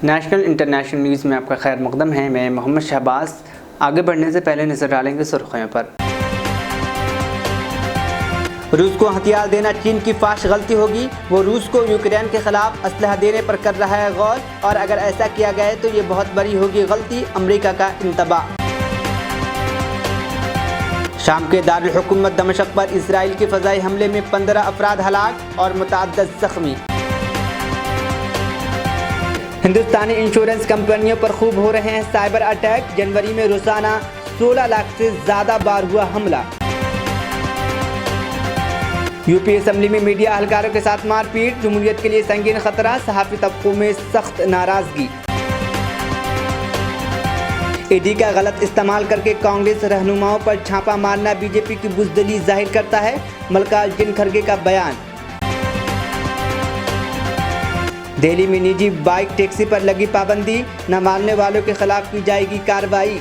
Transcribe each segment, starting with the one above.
National international news में आपका खैर मकदम है। मैं मोहम्मद शहबाज। आगे बढ़ने से पहले नजर डालेंगे सुर्खियों पर। रूस को हथियार देना चीन की फाश गलती होगी। वो रूस को यूक्रेन के खिलाफ असलहा देने पर कर रहा है गौर, और अगर ऐसा किया गया तो ये बहुत बड़ी होगी गलती। अमेरिका का इंतबाह। शाम के दारुल हुकूमत दमिश्क पर इसराइल के फ़ज़ाई हमले में 15 अफराद हलाक और मुतअद्दिद ज़ख्मी। हिंदुस्तानी इंश्योरेंस कंपनियों पर खूब हो रहे हैं साइबर अटैक। जनवरी में रोजाना 16 लाख से ज़्यादा बार हुआ हमला। यूपी असम्बली में मीडिया अहलकारों के साथ मारपीट। जमहूरियत के लिए संगीन खतरा। सहाफ़ी तबकों में सख्त नाराज़गी। ईडी का गलत इस्तेमाल करके कांग्रेस रहनुमाओं पर छापा मारना बीजेपी की बुज़दिली जाहिर करता है। मल्लिकार्जुन खड़गे का बयान। दिल्ली में निजी बाइक टैक्सी पर लगी पाबंदी। न मानने वालों के खिलाफ की जाएगी कार्रवाई।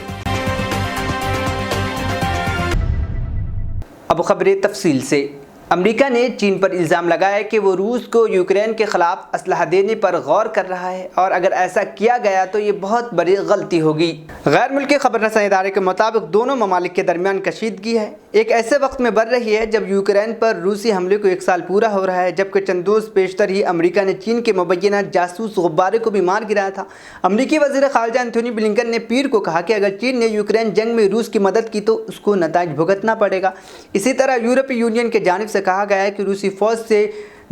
अब खबरें तफसील से। अमेरिका ने चीन पर इल्ज़ाम लगाया कि वो रूस को यूक्रेन के खिलाफ असलहा देने पर गौर कर रहा है, और अगर ऐसा किया गया तो ये बहुत बड़ी गलती होगी। गैर मुल्की खबर रसाई इदारे के मुताबिक दोनों ममालिक के दरमियान कशीदगी है एक ऐसे वक्त में बढ़ रही है जब यूक्रेन पर रूसी हमले को 1 साल पूरा हो रहा है, जबकि चंद रोज़ पेशतर ही अमेरिका ने चीन के मुबैना जासूस गुब्बारे को भी मार गिराया था। अमेरिकी वज़ीर ख़ारिजा एंथोनी ब्लिंकन ने पीर को कहा कि अगर चीन ने यूक्रेन जंग में रूस की मदद की तो उसको नताइज भुगतना पड़ेगा। इसी तरह यूरोपीय यूनियन की जानिब से कहा गया है कि रूसी फ़ौज से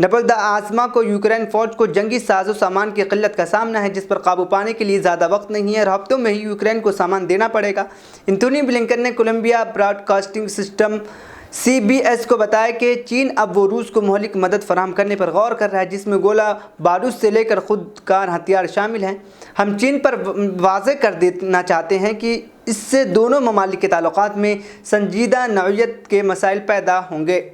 नबलदा आसमा को यूक्रेन फ़ौज को जंगी साजो सामान की किल्लत का सामना है, जिस पर काबू पाने के लिए ज़्यादा वक्त नहीं है और हफ्तों में ही यूक्रेन को सामान देना पड़ेगा। एंथोनी ब्लिंकन ने कोलंबिया ब्रॉडकास्टिंग सिस्टम CBS को बताया कि चीन अब वो रूस को मौलिक मदद फराहम करने पर गौर कर रहा है, जिसमें गोला बारूद से लेकर खुदकार हथियार शामिल हैं। हम चीन पर वाज़े कर देना चाहते हैं कि इससे दोनों ममालिक के ताल्लुकात में संजीदा नौइयत के मसाइल पैदा होंगे।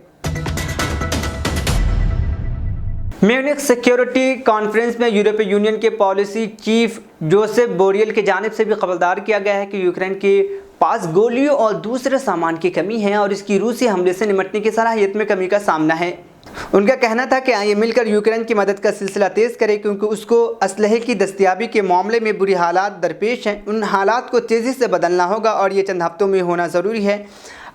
म्यूनिख सिक्योरिटी कॉन्फ्रेंस में यूरोपीय यूनियन के पॉलिसी चीफ जोसेफ बोरियल की जानिब से भी खबरदार किया गया है कि यूक्रेन के पास गोलियों और दूसरे सामान की कमी है और इसकी रूसी हमले से निपटने की सलाहियत में कमी का सामना है। उनका कहना था कि आइए मिलकर यूक्रेन की मदद का सिलसिला तेज़ करें, क्योंकि उसको असलहे की दस्तयाबी के मामले में बुरी हालात दरपेश हैं। उन हालात को तेज़ी से बदलना होगा और ये चंद हफ्तों में होना ज़रूरी है।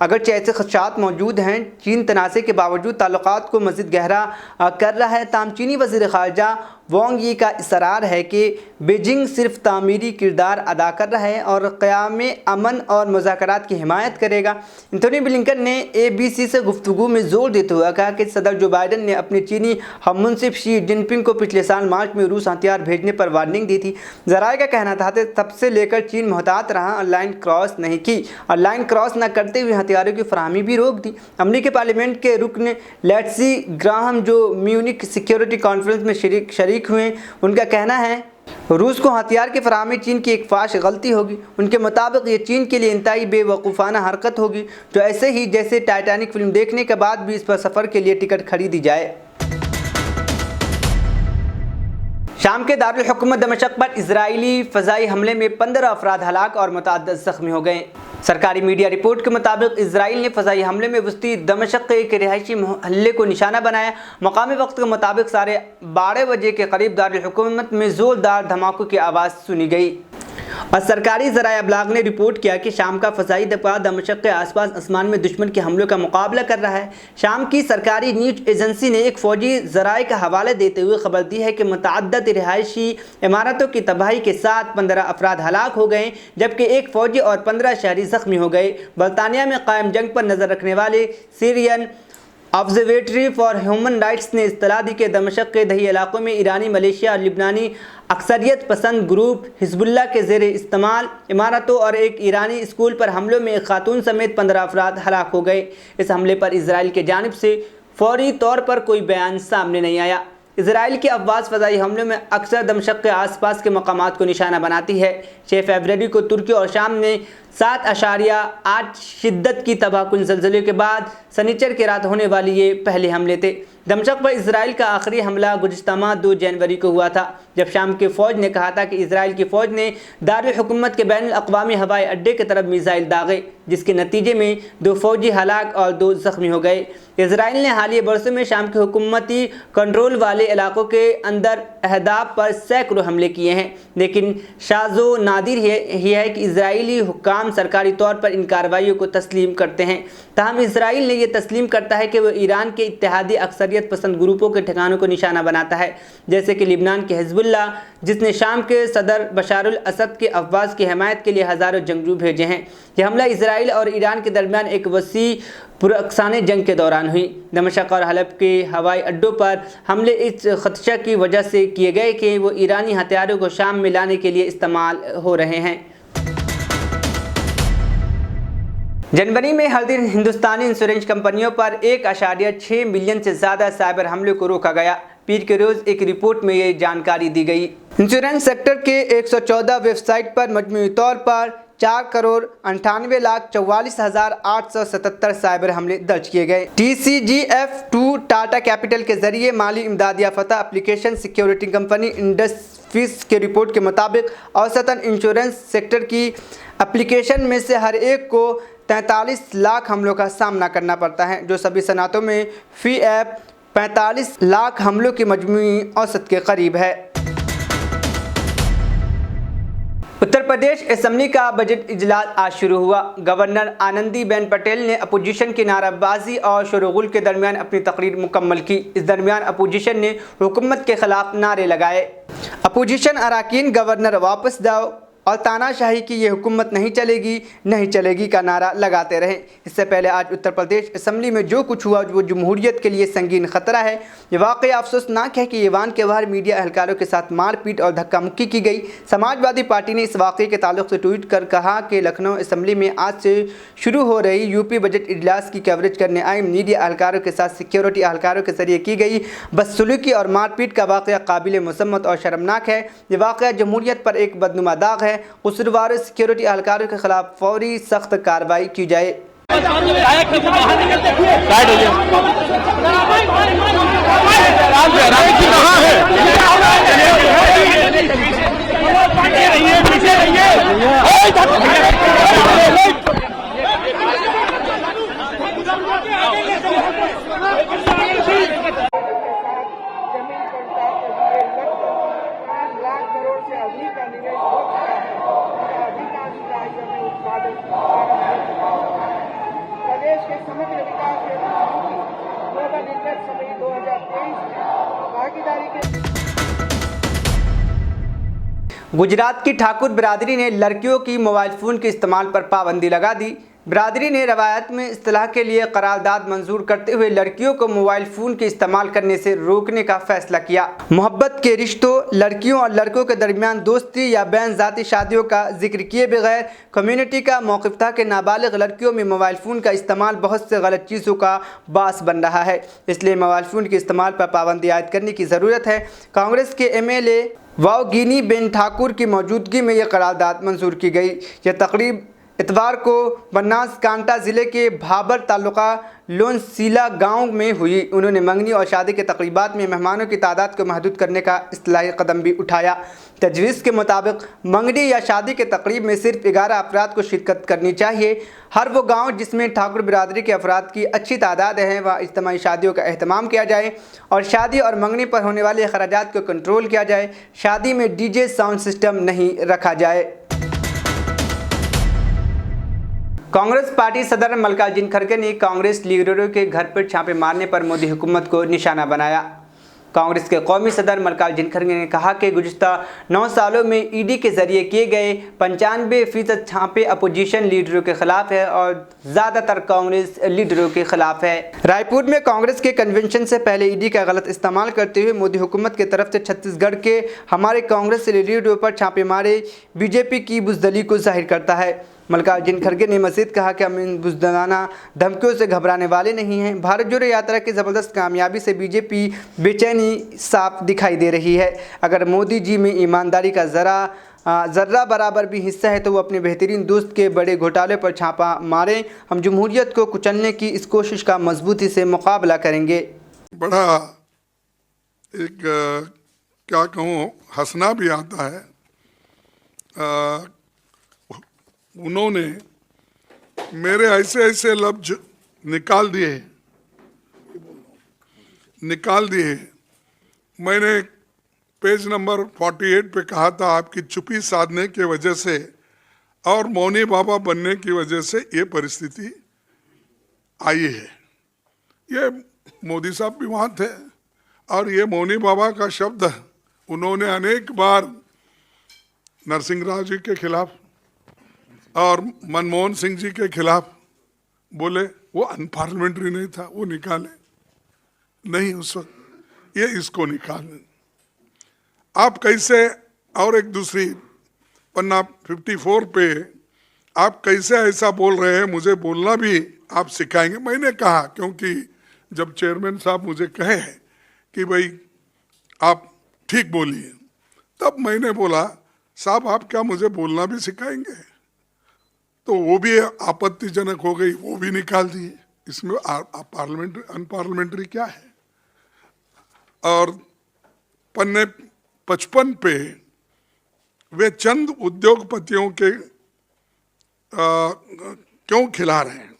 अगरचे ऐसे खदशात मौजूद हैं, चीन तनाज़े के बावजूद ताल्लुकात को मज़ीद गहरा कर रहा है। ताम चीनी वज़ीर ख़ारिजा वांग यी का इसरार है कि बीजिंग सिर्फ तामीरी किरदार अदा कर रहा है और क़याम अमन और मुज़ाकरात की हिमायत करेगा। एंथोनी ब्लिंकन ने ABC से गुफ्तगू में ज़ोर देते हुए कहा कि सदर जो बाइडन ने अपने चीनी हममुनसिफ शी जिनपिंग को पिछले साल मार्च में रूस हथियार भेजने पर वार्निंग दी थी। ज़राए का कहना था कि तब से लेकर चीन मोहतात रहा और लाइन क्रॉस नहीं की, और लाइन क्रॉस न करते हुए हथियारों की फराहमी भी रोक दी। अमेरिकी पार्लियामेंट के रुकन लेट्सी ग्राहम जो म्यूनिख सिक्योरिटी कॉन्फ्रेंस में शरीक हुए, उनका कहना है रूस को हथियार की फराहमी चीन की एक फाश गलती होगी। उनके मुताबिक ये चीन के लिए इंतहाई बेवकूफ़ाना हरकत होगी, जो ऐसे ही जैसे टाइटैनिक फिल्म देखने के बाद भी इस पर सफ़र के लिए टिकट खरीदी जाए। शाम के दारुल हुकूमत दमिश्क पर इजरायली फ़ज़ाई हमले में 15 अफराद हलाक और मुतअद्दिद ज़ख्मी हो गए। सरकारी मीडिया रिपोर्ट के मुताबिक इसराइल ने फ़ज़ाई हमले में वस्ती दमिश्क के एक रिहायशी मोहल्ले को निशाना बनाया। मकामी वक्त के मुताबिक 12:30 बजे के करीब दारुल हुकूमत में ज़ोरदार धमाकों की आवाज़ सुनी गई और सरकारी ज़राए अबलाग ने रिपोर्ट किया कि शाम का फ़ज़ाई दफ़ा दमिश्क के आसपास आसमान में दुश्मन के हमलों का मुकाबला कर रहा है। शाम की सरकारी न्यूज़ एजेंसी ने एक फ़ौजी ज़राए का हवाला देते हुए खबर दी है कि मुतअद्दिद रिहायशी इमारतों की तबाही के साथ 15 अफराद हलाक हो गए, जबकि एक फ़ौजी और 15 शहरी ज़ख्मी हो गए। बरतानिया में कायम जंग पर नज़र रखने वाले Syrian observatory for human rights ने इत्तला दी कि दमिश्क के दही इलाकों में ईरानी, मलेशिया और लिबनानी अक्सरियत पसंद ग्रुप हिजबुल्लाह के ज़ेर इस्तेमाल इमारतों और एक ईरानी स्कूल पर हमलों में एक खातून समेत 15 अफराद हलाक हो गए। इस हमले पर इसराइल की जानिब से फौरी तौर पर कोई बयान सामने नहीं आया। इसराइल की अफवाज फ़ज़ाई हमलों में अक्सर दमिश्क के आसपास के मकामात को निशाना बनाती है। 6 फरवरी को तुर्की और शाम में 7.8 शिद्दत की तबाहकुन ज़लज़ले के बाद सनीचर की रात होने वाली ये पहले हमले थे। दमिश्क पर इसराइल का आखिरी हमला गुज़िश्ता माह 2 जनवरी को हुआ था, जब शाम की फ़ौज ने कहा था कि इसराइल की फ़ौज ने दारुल हुकूमत के बैनुल अक़वामी हवाई अड्डे की तरफ मिसाइल दागे, जिसके नतीजे में 2 फ़ौजी हलाक और 2 ज़ख्मी हो गए। इसराइल ने हालिया बरसों में शाम के हुकूमती कंट्रोल वाले इलाकों के अंदर अहदाफ पर सैकड़ों हमले किए हैं, लेकिन शाज़ो नादिर ही है कि इजरायली हुक्काम सरकारी तौर पर इन कार्रवाइयों को तस्लीम करते हैं। ताहम इसराइल ने यह तस्लीम करता है कि वह ईरान के इत्तेहादी अक्सरियत पसंद ग्रुपों के ठिकानों को निशाना बनाता है, जैसे कि लिबनान के हिजबुल्लाह, जिसने शाम के सदर बशारुल असद के अफवाज की हिमायत के लिए हज़ारों जंगजू भेजे हैं। यह हमला इसराइल और ईरान के दरमियान एक वसी पुरअक्साने जंग के दौरान हुई। दमिश्क और हलब के हवाई अड्डों पर हमले इस खदशा की वजह से किए गए कि वो ईरानी हथियारों को शाम में लाने के लिए इस्तेमाल हो रहे हैं। जनवरी में हर दिन हिंदुस्तानी इंश्योरेंस कंपनियों पर 1.6 मिलियन से ज़्यादा साइबर हमलों को रोका गया। पीर के रोज़ एक रिपोर्ट में ये जानकारी दी गई। इंश्योरेंस सेक्टर के 114 वेबसाइट पर मजमूई तौर पर 4,98,44,877 साइबर हमले दर्ज किए गए। TCGF2 टाटा कैपिटल के जरिए माली इमदाद याफ्ता एप्लीकेशन सिक्योरिटी कंपनी इंडस्फिस के रिपोर्ट के मुताबिक औसतन इंश्योरेंस सेक्टर की एप्लीकेशन में से हर एक को 43 लाख हमलों का सामना करना पड़ता है, जो सभी सनातों में फी ऐप 45 लाख हमलों की मजमूई औसत के करीब है। उत्तर प्रदेश असेंबली का बजट इजलास आज शुरू हुआ। गवर्नर आनंदीबेन पटेल ने अपोजिशन की नाराबाजी और शोरगुल के दरमियान अपनी तकरीर मुकम्मल की। इस दरमियान अपोजिशन ने हुकूमत के खिलाफ नारे लगाए। अपोजिशन अरकान गवर्नर वापस जाओ और तानाशाही की ये हुकूमत नहीं चलेगी का नारा लगाते रहे। इससे पहले आज उत्तर प्रदेश असेंबली में जो कुछ हुआ वो जमहूरियत के लिए संगीन खतरा है। ये वाकई अफसोसनाक है कि ईवान के बाहर मीडिया एहलकारों के साथ मारपीट और धक्का मुक्की की गई। समाजवादी पार्टी ने इस वाक़े के ताल्लुक से ट्वीट कर कहा कि लखनऊ असेंबली में आज से शुरू हो रही यूपी बजट इजलास की कवरेज करने आए मीडिया एहलकारों के साथ सिक्योरिटी एहलकारों के जरिए की गई बदसलूकी और मारपीट का वाक़या काबिल मसम्मत और शर्मनाक है। ये वाक़या जमहूरियत पर एक बदनुमा दाग है। कसूरवार सिक्योरिटी एहलकारों के खिलाफ फौरी सख्त कार्रवाई की जाए। प्रदेश के समग्र विकास के निर्देश समिति 2023 भागीदारी के। गुजरात की ठाकुर बिरादरी ने लड़कियों की मोबाइल फ़ोन के इस्तेमाल पर पाबंदी लगा दी। बिरादरी ने रवायत में इस्तिलाह के लिए करारदाद मंजूर करते हुए लड़कियों को मोबाइल फ़ोन के इस्तेमाल करने से रोकने का फैसला किया। मोहब्बत के रिश्तों, लड़कियों और लड़कों के दरमियान दोस्ती या बैन ज़ाती शादियों का जिक्र किए बगैर कम्युनिटी का मौक़िफ़ था कि नाबालिग लड़कियों में मोबाइल फ़ोन का इस्तेमाल बहुत से गलत चीज़ों का बास बन रहा है, इसलिए मोबाइल फ़ोन के इस्तेमाल पर पाबंदी आयद करने की ज़रूरत है। कांग्रेस के MLA वाओगिनी बेन ठाकुर की मौजूदगी में यह करारदाद मंजूर की गई। यह तकरीब इतवार को बनासकांठा ज़िले के भाबर तालुका लोनसीला गांव में हुई। उन्होंने मंगनी और शादी के तकरीबात में मेहमानों की तादाद को महदूद करने का इस्तिलाही कदम भी उठाया। तजवीज़ के मुताबिक मंगनी या शादी के तकरीब में सिर्फ 11 अफराद को शिरकत करनी चाहिए। हर वो गांव जिसमें ठाकुर बिरादरी के अफराद की अच्छी तादाद है वहाँ इज्तिमाई शादियों का अहतमाम किया जाए और शादी और मंगनी पर होने वाले अखराजात को कंट्रोल किया जाए। शादी में DJ साउंड सिस्टम नहीं रखा जाए। कांग्रेस पार्टी सदर मल्लिकार्जुन खड़गे ने कांग्रेस लीडरों के घर पर छापे मारने पर मोदी हुकूमत को निशाना बनाया। कांग्रेस के कौमी सदर मल्लिकार्जुन खड़गे ने कहा कि गुज़िश्ता 9 सालों में ED के जरिए किए गए 95% छापे अपोजिशन लीडरों के खिलाफ है और ज़्यादातर कांग्रेस लीडरों के खिलाफ है। रायपुर में कांग्रेस के कन्वेंशन से पहले ED का गलत इस्तेमाल करते हुए मोदी हुकूमत की तरफ से छत्तीसगढ़ के हमारे कांग्रेस लीडरों पर छापे मारे बीजेपी की बुज़दिली को जाहिर करता है। मल्लिकार्जुन खड़गे ने मज़ीद कहा कि हम इन बुज़दिलाना धमकियों से घबराने वाले नहीं हैं। भारत जोड़ो यात्रा की ज़बरदस्त कामयाबी से बीजेपी बेचैनी साफ दिखाई दे रही है। अगर मोदी जी में ईमानदारी का ज़र्रा बराबर भी हिस्सा है तो वो अपने बेहतरीन दोस्त के बड़े घोटाले पर छापा मारें। हम जमहूरियत को कुचलने की इस कोशिश का मजबूती से मुकाबला करेंगे। बड़ा एक क्या कहूँ, हंसना भी आता है। उन्होंने मेरे ऐसे ऐसे लफ्ज निकाल दिए। मैंने पेज नंबर 48 पे कहा था आपकी चुप्पी साधने की वजह से और मौनी बाबा बनने की वजह से ये परिस्थिति आई है। ये मोदी साहब भी वहाँ थे और ये मौनी बाबा का शब्द उन्होंने अनेक बार नरसिंह राव जी के खिलाफ और मनमोहन सिंह जी के खिलाफ बोले। वो अनपार्लियामेंट्री नहीं था, वो निकाले नहीं उस वक्त, ये इसको निकाले। आप कैसे, और एक दूसरी पन्ना 54 पे आप कैसे ऐसा बोल रहे हैं, मुझे बोलना भी आप सिखाएंगे। मैंने कहा, क्योंकि जब चेयरमैन साहब मुझे कहे कि भाई आप ठीक बोलिए, तब मैंने बोला साहब आप क्या मुझे बोलना भी सिखाएंगे? तो वो भी आपत्तिजनक हो गई, वो भी निकाल दिए। इसमें पार्लियामेंट्री अनपार्लियामेंट्री क्या है? और पन्ने 55 पे वे चंद उद्योगपतियों के क्यों खिला रहे हैं?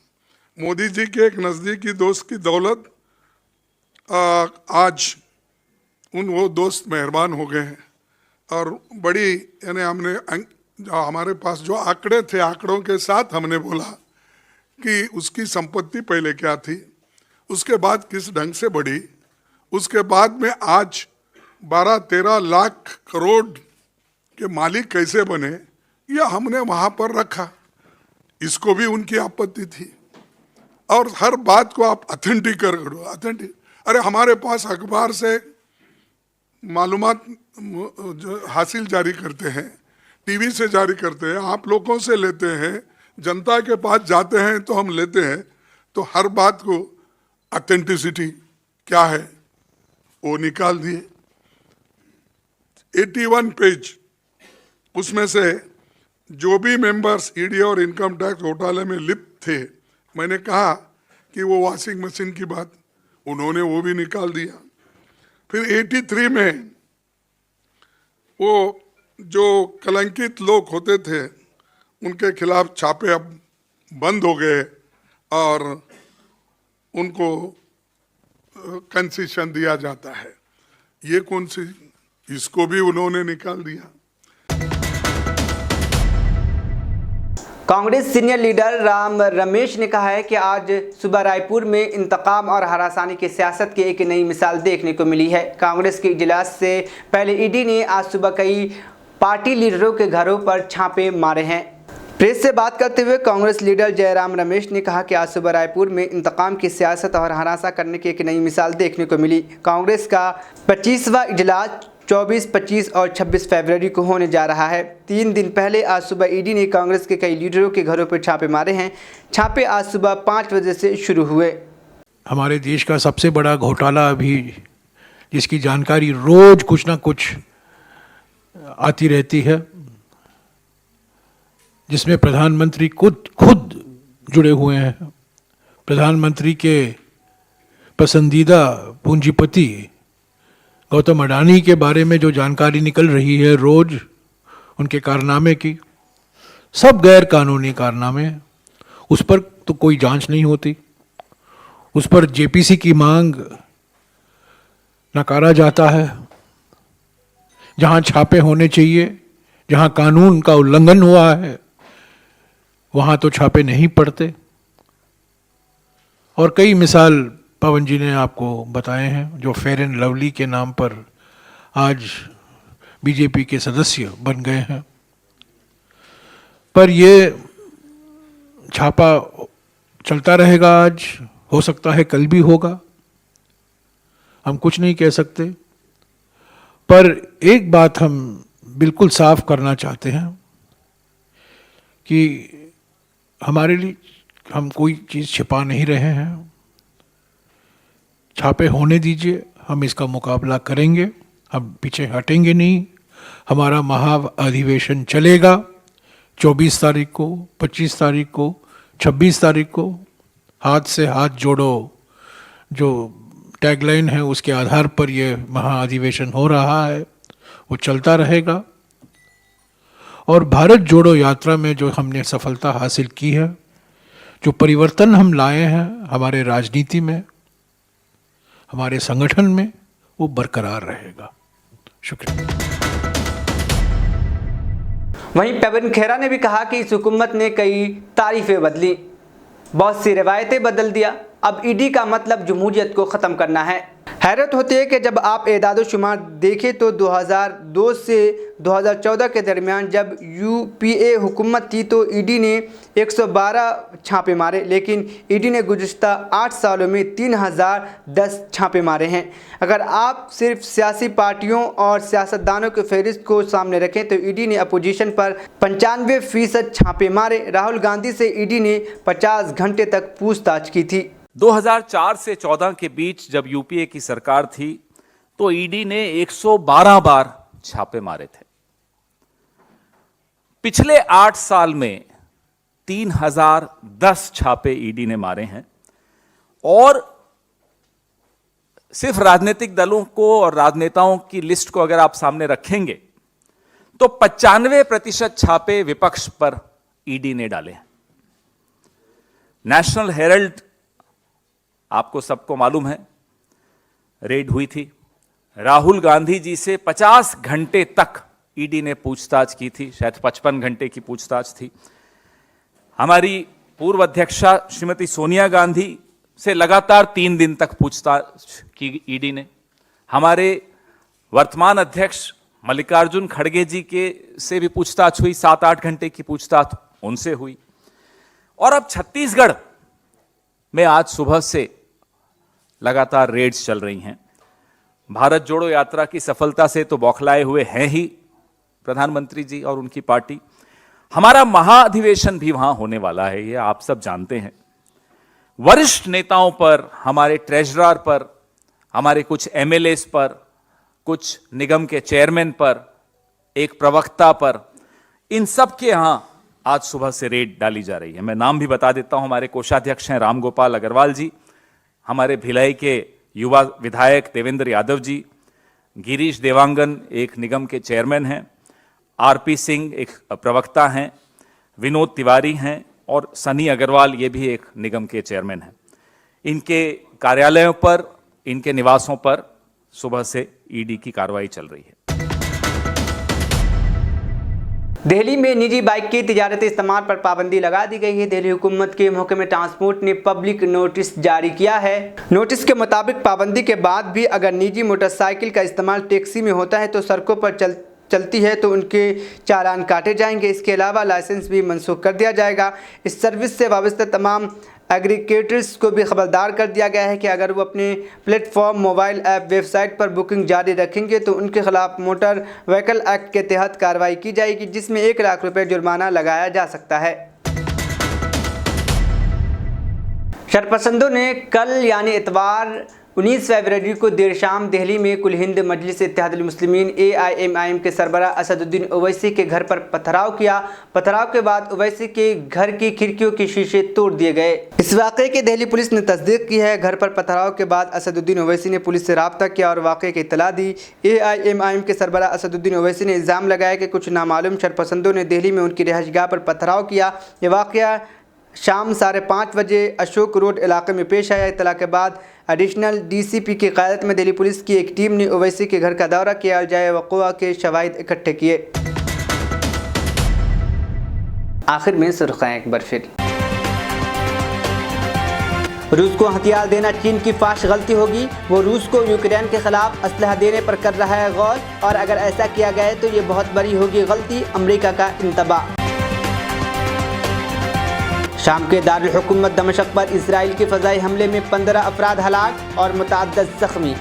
मोदी जी के एक नज़दीकी दोस्त की दौलत आज वो दोस्त मेहरबान हो गए हैं और बड़ी, यानी हमने जो हमारे पास जो आंकड़े थे, आंकड़ों के साथ हमने बोला कि उसकी संपत्ति पहले क्या थी, उसके बाद किस ढंग से बढ़ी, उसके बाद में आज 12-13 लाख करोड़ के मालिक कैसे बने, यह हमने वहाँ पर रखा। इसको भी उनकी आपत्ति थी। और हर बात को आप ऑथेंटिक करो, ऑथेंटिक। अरे हमारे पास अखबार से मालूमात जो हासिल जारी करते हैं, टीवी से जारी करते हैं, आप लोगों से लेते हैं, जनता के पास जाते हैं तो हम लेते हैं। तो हर बात को ऑथेंटिसिटी क्या है वो निकाल दिए। 81 पेज, उसमें से जो भी मेंबर्स ईडी और इनकम टैक्स घोटाले में लिप्त थे, मैंने कहा कि वो वॉशिंग मशीन की बात, उन्होंने वो भी निकाल दिया। फिर 83 में वो जो कलंकित लोग होते थे उनके खिलाफ छापे अब बंद हो गए और उनको कंसेशन दिया जाता है। ये कौन सी, इसको भी उन्होंने निकाल दिया। कांग्रेस सीनियर लीडर राम रमेश ने कहा है कि आज सुबह रायपुर में इंतकाम और हरासानी की सियासत की एक नई मिसाल देखने को मिली है। कांग्रेस के इजलास से पहले ईडी ने आज सुबह कई पार्टी लीडरों के घरों पर छापे मारे हैं। प्रेस से बात करते हुए कांग्रेस लीडर जयराम रमेश ने कहा कि आज सुबह रायपुर में इंतकाम की सियासत और हरासा करने की एक नई मिसाल देखने को मिली। कांग्रेस का 25वां इजलास 24, 25 और 26 फरवरी को होने जा रहा है। 3 दिन पहले आज सुबह ईडी ने कांग्रेस के कई लीडरों के घरों पर छापे मारे हैं। छापे आज सुबह 5 बजे से शुरू हुए। हमारे देश का सबसे बड़ा घोटाला अभी, जिसकी जानकारी रोज कुछ ना कुछ आती रहती है, जिसमें प्रधानमंत्री खुद जुड़े हुए हैं। प्रधानमंत्री के पसंदीदा पूंजीपति गौतम अडानी के बारे में जो जानकारी निकल रही है रोज, उनके कारनामे की, सब गैर कानूनी कारनामे, उस पर तो कोई जांच नहीं होती। उस पर जेपीसी की मांग नकारा जाता है। जहां छापे होने चाहिए, जहां कानून का उल्लंघन हुआ है, वहां तो छापे नहीं पड़ते। और कई मिसाल पवन जी ने आपको बताए हैं, जो फेयर एंड लवली के नाम पर आज बीजेपी के सदस्य बन गए हैं। पर ये छापा चलता रहेगा, आज हो सकता है कल भी होगा, हम कुछ नहीं कह सकते। पर एक बात हम बिल्कुल साफ करना चाहते हैं कि हमारे लिए हम कोई चीज़ छिपा नहीं रहे हैं। छापे होने दीजिए, हम इसका मुकाबला करेंगे, हम पीछे हटेंगे नहीं। हमारा महा अधिवेशन चलेगा 24 तारीख को, 25 तारीख को, 26 तारीख को। हाथ से हाथ जोड़ो जो टैगलाइन है, उसके आधार पर ये महाअधिवेशन हो रहा है, वो चलता रहेगा। और भारत जोड़ो यात्रा में जो हमने सफलता हासिल की है, जो परिवर्तन हम लाए हैं हमारे राजनीति में, हमारे संगठन में, वो बरकरार रहेगा। शुक्रिया। वहीं पवन खेरा ने भी कहा कि इस हुकूमत ने कई तारीफें बदली, बहुत सी रिवायतें बदल दिया, अब ईडी का मतलब जमहूरियत को ख़त्म करना है। हैरत होती है कि जब आप एदाद-ओ-शुमार देखें तो 2002 से 2014 के दरमियान जब यूपीए हुकूमत थी तो ईडी ने 112 छापे मारे, लेकिन ईडी ने गुज़िश्ता 8 सालों में 3010 छापे मारे हैं। अगर आप सिर्फ सियासी पार्टियों और सियासतदानों के फहरिस्त को सामने रखें तो ईडी ने अपोजिशन पर 95% छापे मारे। राहुल गांधी से ईडी ने 50 घंटे तक पूछताछ की थी। 2004 से 14 के बीच जब यूपीए की सरकार थी तो ईडी ने 112 बार छापे मारे थे। पिछले 8 साल में 3010 छापे ईडी ने मारे हैं और सिर्फ राजनीतिक दलों को और राजनेताओं की लिस्ट को अगर आप सामने रखेंगे तो 95% छापे विपक्ष पर ईडी ने डाले हैं। नेशनल हेराल्ड आपको सबको मालूम है रेड हुई थी। राहुल गांधी जी से 50 घंटे तक ईडी ने पूछताछ की थी, शायद 55 घंटे की पूछताछ थी। हमारी पूर्व अध्यक्षा श्रीमती सोनिया गांधी से लगातार 3 दिन तक पूछताछ की ईडी ने। हमारे वर्तमान अध्यक्ष मल्लिकार्जुन खड़गे जी के से भी पूछताछ हुई, 7-8 घंटे की पूछताछ उनसे हुई। और अब छत्तीसगढ़ में आज सुबह से लगातार रेड्स चल रही हैं। भारत जोड़ो यात्रा की सफलता से तो बौखलाए हुए हैं ही प्रधानमंत्री जी और उनकी पार्टी। हमारा महाअधिवेशन भी वहां होने वाला है, ये आप सब जानते हैं। वरिष्ठ नेताओं पर, हमारे ट्रेजरर पर, हमारे कुछ एमएलएस पर, कुछ निगम के चेयरमैन पर, एक प्रवक्ता पर, इन सब के यहां आज सुबह से रेड डाली जा रही है। मैं नाम भी बता देता हूं। हमारे कोषाध्यक्ष हैं रामगोपाल अग्रवाल जी, हमारे भिलाई के युवा विधायक देवेंद्र यादव जी, गिरीश देवांगन एक निगम के चेयरमैन हैं, आरपी सिंह एक प्रवक्ता हैं, विनोद तिवारी हैं और सनी अग्रवाल ये भी एक निगम के चेयरमैन हैं। इनके कार्यालयों पर, इनके निवासों पर सुबह से ईडी की कार्रवाई चल रही है। दिल्ली में निजी बाइक के तिजारती इस्तेमाल पर पाबंदी लगा दी गई है। दिल्ली हुकूमत के महकमे ट्रांसपोर्ट ने पब्लिक नोटिस जारी किया है। नोटिस के मुताबिक पाबंदी के बाद भी अगर निजी मोटरसाइकिल का इस्तेमाल टैक्सी में होता है तो सड़कों पर चलती है तो उनके चालान काटे जाएंगे। इसके अलावा लाइसेंस भी मनसूख कर दिया जाएगा। इस सर्विस से वाबस्ता तमाम एग्रीगेटर्स को भी खबरदार कर दिया गया है कि अगर वो अपने प्लेटफॉर्म, मोबाइल ऐप, वेबसाइट पर बुकिंग जारी रखेंगे तो उनके खिलाफ मोटर व्हीकल एक्ट के तहत कार्रवाई की जाएगी, जिसमें 1 लाख रुपए जुर्माना लगाया जा सकता है। शरपसंदों ने कल यानी इतवार 19 फरवरी को देर शाम दिल्ली में कुल हिंद मजलिस इत्तेहादुल मुस्लिमीन AIMIM के सरबराह असदुद्दीन ओवैसी के घर पर पथराव किया। पथराव के बाद ओवैसी के घर की खिड़कियों के शीशे तोड़ दिए गए। इस वाक़े की दिल्ली पुलिस ने तस्दीक की है। घर पर पथराव के बाद असदुद्दीन ओवैसी ने पुलिस से रब्ता किया और वाक़े की इत्तला दी। AIMIM के सरबराह असदुद्दीन ओवैसी ने इल्ज़ाम लगाया कि कुछ नामालूम शरपसंदों ने दिल्ली में उनकी रिहाइशगाह पर पथराव किया। ये वाक़या शाम 5:30 बजे अशोक रोड इलाके में पेश आया। इत्तला के बाद एडिशनल DCP की क़यादत में दिल्ली पुलिस की एक टीम ने ओवैसी के घर का दौरा किया और जाए वक़ुआ के शवाहिद इकट्ठे किए। आखिर में सुर्ख़ियां एक बार फिर। रूस को हथियार देना चीन की फाश गलती होगी। वो रूस को यूक्रेन के खिलाफ असलहा देने पर कर रहा है गौर, और अगर ऐसा किया गया तो ये बहुत बड़ी होगी गलती, अमेरिका का इंतबाह। शाम के दारुल हुकूमत दमिश्क पर इजराइल के फ़ज़ाई हमले में 15 अफराद हलाक और मुतअद्दिद ज़ख्मी।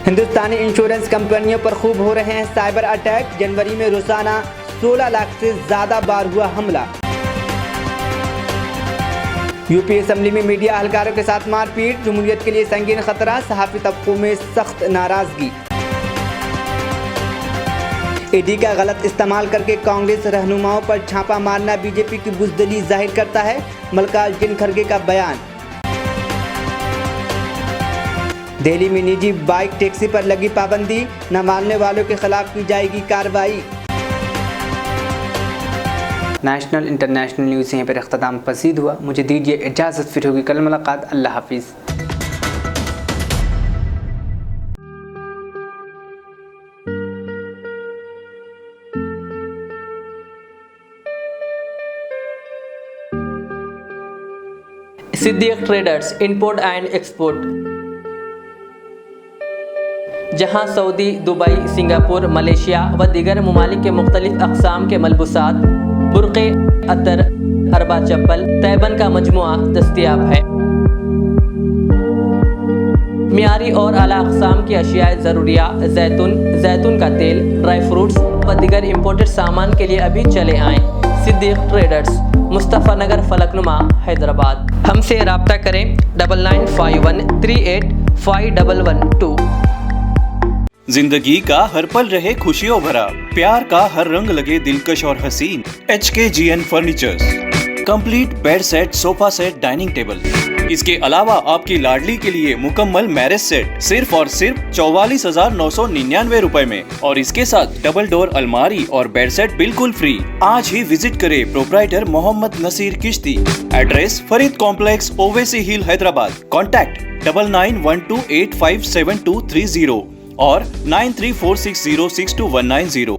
हिंदुस्तानी इंश्योरेंस कंपनियों पर खूब हो रहे हैं साइबर अटैक। जनवरी में रोजाना 16 लाख से ज़्यादा बार हुआ हमला। यूपी असम्बली में मीडिया अहलकारों के साथ मारपीट, जमहूरियत के लिए संगीन खतरा, सहाफ़ी तबकों में सख्त नाराजगी। ईडी का गलत इस्तेमाल करके कांग्रेस रहनुमाओं पर छापा मारना बीजेपी की बुज़दिली जाहिर करता है, मल्लिकार्जुन खड़गे का बयान। दिल्ली में निजी बाइक टैक्सी पर लगी पाबंदी, न मानने वालों के खिलाफ की जाएगी कार्रवाई। नेशनल इंटरनेशनल न्यूज़ यहीं पर इख्तिताम पसीद हुआ। मुझे दीजिए इजाज़त, फिर होगी कल मुलाकात। अल्लाह हाफिज़। Siddique traders import and export, जहां सऊदी, दुबई, सिंगापुर, मलेशिया व दीगर ममालिक के मुख्तलिफ अक़साम के मलबूसात, बुर्क़े, अतर, अरबा चप्पल, तैबन का मजमुआ दस्तयाब है। मियारी और आला अक़साम की अशियाए ज़रूरिया, जैतून का तेल, ड्राई फ्रूट्स व दीगर इम्पोर्टेड सामान के लिए अभी चले आएँ। सिद्दीक ट्रेडर्स, मुस्तफ़ा नगर, फलकनुमा, हैदराबाद। हमसे रब्ता करें 9951385112। जिंदगी का हर पल रहे खुशियों भरा, प्यार का हर रंग लगे दिलकश और हसीन। HKGN furnitures, complete bed set, sofa set, dining table. इसके अलावा आपकी लाडली के लिए मुकम्मल मैरिज सेट सिर्फ और सिर्फ 44,999 रुपए में, और इसके साथ डबल डोर अलमारी और बेड सेट बिल्कुल फ्री। आज ही विजिट करें प्रोप्राइटर मोहम्मद नसीर किश्ती। एड्रेस फरीद कॉम्प्लेक्स, ओवैसी हिल, हैदराबाद। कॉन्टैक्ट 9912857230 और 9346062190।